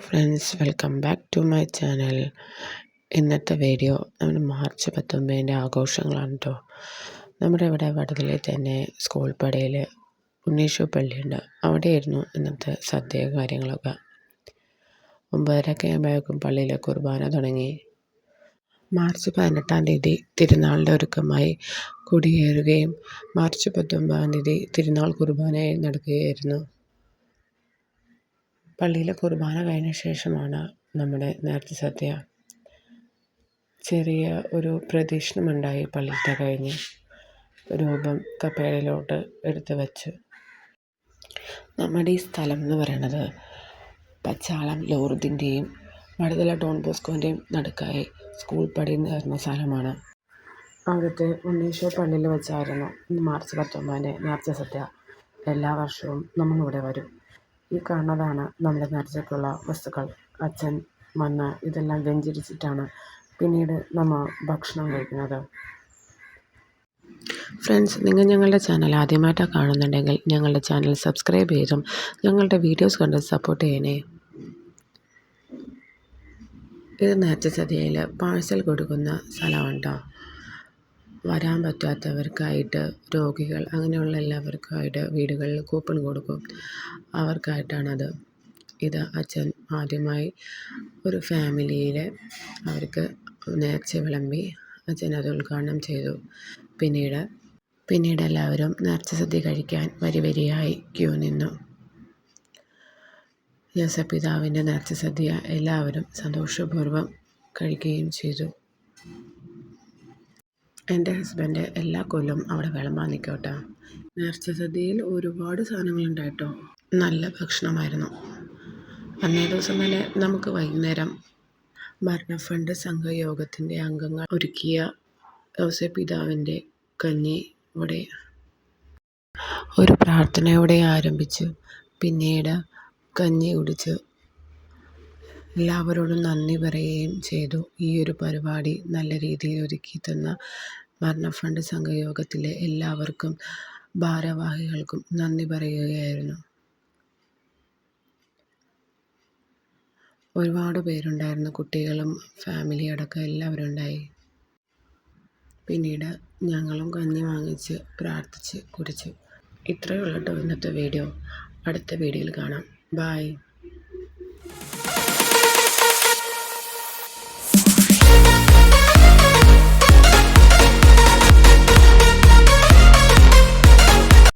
Friends, welcome back to my channel. ഇന്നത്തെ video നമ്മൾ March 19 ആഘോഷങ്ങളാണ് കേട്ടോ. നമ്മുടെ ഇവിടെ വടതലയിൽ തന്നെ സ്കൂൾ പടിയിൽ ഉണ്ണീശോ പള്ളിയുണ്ട്. അവിടെയായിരുന്നു ഇന്നത്തെ സദ്യ കാര്യങ്ങളൊക്കെ. 9:30 ആകുമ്പോഴേക്കും പള്ളിയിലെ കുർബാന തുടങ്ങി. മാർച്ച് 18 തിരുനാളിൻ്റെ ഒരുക്കമായി കൊടിയേറുകയും മാർച്ച് 19 തിരുനാൾ കുർബാനയായി നടക്കുകയായിരുന്നു. പള്ളിയിലെ കുർബാന കഴിഞ്ഞ ശേഷമാണ് നമ്മുടെ നേർച്ച സദ്യ. ചെറിയ ഒരു പ്രദക്ഷിണമുണ്ടായി. പള്ളിയിലത്തെ കഴിഞ്ഞ് രൂപം കപ്പേളയിലോട്ട് എടുത്ത് വെച്ചു. നമ്മുടെ ഈ സ്ഥലം എന്ന് പറയുന്നത് പച്ചാളം ലൂർദിൻ്റെയും വടതല ഡോൺ ബോസ്കോൻ്റെയും നടുക്കായി സ്കൂൾ പടി നേർന്ന സ്ഥലമാണ്. അവിടുത്തെ ഉണ്ണീശോ പള്ളിയിൽ വെച്ചായിരുന്നു മാർച്ച് 19 നേർച്ച സദ്യ. എല്ലാ വർഷവും നമ്മളിവിടെ വരും. ഈ കാണുന്നതാണ് നമ്മുടെ നേർച്ചയ്ക്കുള്ള വസ്തുക്കൾ. അച്ഛൻ, മണ്ണ് ഇതെല്ലാം വെഞ്ചരിച്ചിട്ടാണ് പിന്നീട് നമ്മൾ ഭക്ഷണം കഴിക്കുന്നത്. ഫ്രണ്ട്സ്, നിങ്ങൾ ഞങ്ങളുടെ ചാനൽ ആദ്യമായിട്ടാണ് കാണുന്നുണ്ടെങ്കിൽ ഞങ്ങളുടെ ചാനൽ സബ്സ്ക്രൈബ് ചെയ്തും ഞങ്ങളുടെ വീഡിയോസ് കണ്ട് സപ്പോർട്ട് ചെയ്യണേ. ഇത് നേർച്ച സദ്യയിൽ പാഴ്സൽ കൊടുക്കുന്ന സ്ഥലമാണ് കേട്ടോ. വരാൻ പറ്റാത്തവർക്കായിട്ട്, രോഗികൾ അങ്ങനെയുള്ള എല്ലാവർക്കായിട്ട് വീടുകളിൽ കൂപ്പൺ കൊടുക്കും. അവർക്കായിട്ടാണത്. ഇത് അച്ഛൻ ആദ്യമായി ഒരു ഫാമിലിയിൽ അവർക്ക് നേർച്ച വിളമ്പി അച്ഛൻ അത് ഉദ്ഘാടനം ചെയ്തു. പിന്നീട് എല്ലാവരും നേർച്ച സദ്യ കഴിക്കാൻ വരിയായി ക്യൂ നിന്നു. യേശുപിതാവിൻ്റെ നേർച്ച സദ്യ എല്ലാവരും സന്തോഷപൂർവ്വം കഴിക്കുകയും ചെയ്തു. എൻ്റെ ഹസ്ബൻഡ് എല്ലാ കൊല്ലവും അവിടെ വിളമ്പാൻ നിൽക്കട്ടെ. നേർച്ച സദ്യയിൽ ഒരുപാട് സാധനങ്ങളുണ്ടായിട്ടോ. നല്ല ഭക്ഷണമായിരുന്നു. അന്നേ ദിവസം തന്നെ നമുക്ക് വൈകുന്നേരം മരണഫണ്ട് സംഘയോഗത്തിൻ്റെ അംഗങ്ങൾ ഒരുക്കിയ യേശുപിതാവിൻ്റെ കഞ്ഞി ഇവിടെ ഒരു പ്രാർത്ഥനയോടെ ആരംഭിച്ചു. പിന്നീട് കഞ്ഞി കുടിച്ച് എല്ലാവരോടും നന്ദി പറയുകയും ചെയ്തു. ഈ ഒരു പരിപാടി നല്ല രീതിയിൽ ഒരുക്കി തന്ന മരണഫണ്ട് സംഘയോഗത്തിലെ എല്ലാവർക്കും ഭാരവാഹികൾക്കും നന്ദി പറയുകയായിരുന്നു. ഒരുപാട് പേരുണ്ടായിരുന്നു. കുട്ടികളും ഫാമിലി അടക്കം എല്ലാവരും ഉണ്ടായി. പിന്നീട് ഞങ്ങളും കഞ്ഞി വാങ്ങിച്ച് പ്രാർത്ഥിച്ച് കുടിച്ചു. ഇത്രയേ ഉള്ളൂ കേട്ടോ ഇന്നത്തെ വീഡിയോ. അടുത്ത വീഡിയോയിൽ കാണാം. ബൈ.